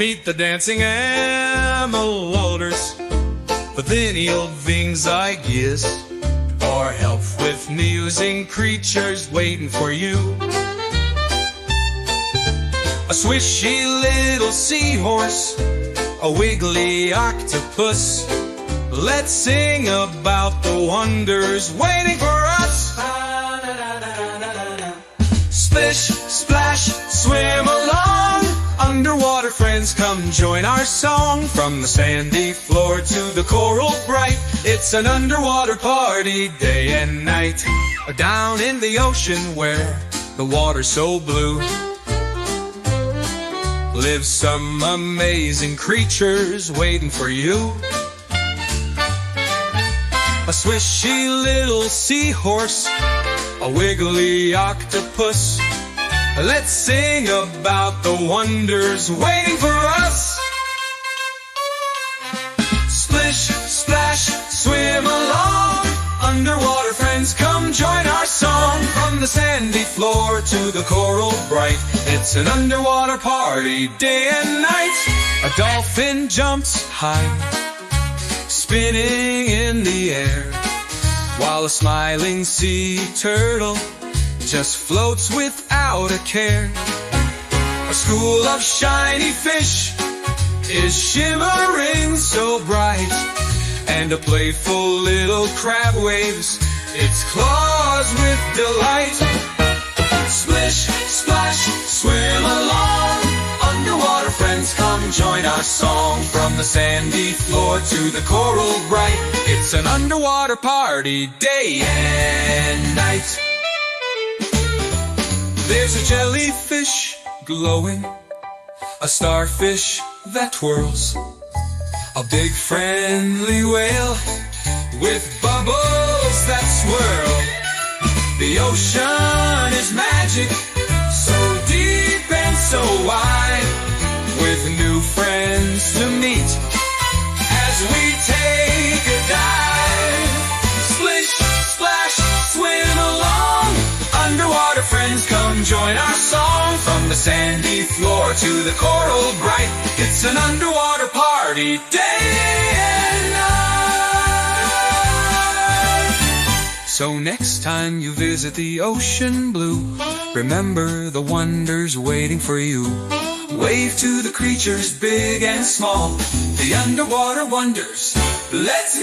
Meet the dancing amaloders, lineal things I guess, or help with musing creatures waiting for you. A swishy little seahorse, a wiggly octopus. Let's sing about the wonders waiting for us. Splish, splash, swim along. Underwater friends, come join our song. From the sandy floor to the coral bright, it's an underwater party day and night. Down in the ocean where the water's so blue, live some amazing creatures waiting for you. A swishy little seahorse, a wiggly octopus. Let's sing about the wonders waiting for us. Splish, splash, swim along. Underwater friends, come join our song. From the sandy floor to the coral bright, it's an underwater party day and night. A dolphin jumps high, spinning in the air, while a smiling sea turtle just floats without a care. A school of shiny fish is shimmering so bright, and a playful little crab waves its claws with delight. Splish, splash, swim along. Underwater friends, come join our song. From the sandy floor to the coral bright, it's an underwater party day and night. There's a jellyfish glowing, a starfish that twirls, a big friendly whale with bubbles that swirl. The ocean is magic, so deep and so wide, with new friends to meet as we take a dive. Splish, splash, swim along. Underwater friends, come join our song. From the sandy floor to the coral bright, it's an underwater party day and night. So next time you visit the ocean blue, remember the wonders waiting for you. Wave to the creatures big and small, the underwater wonders. Let's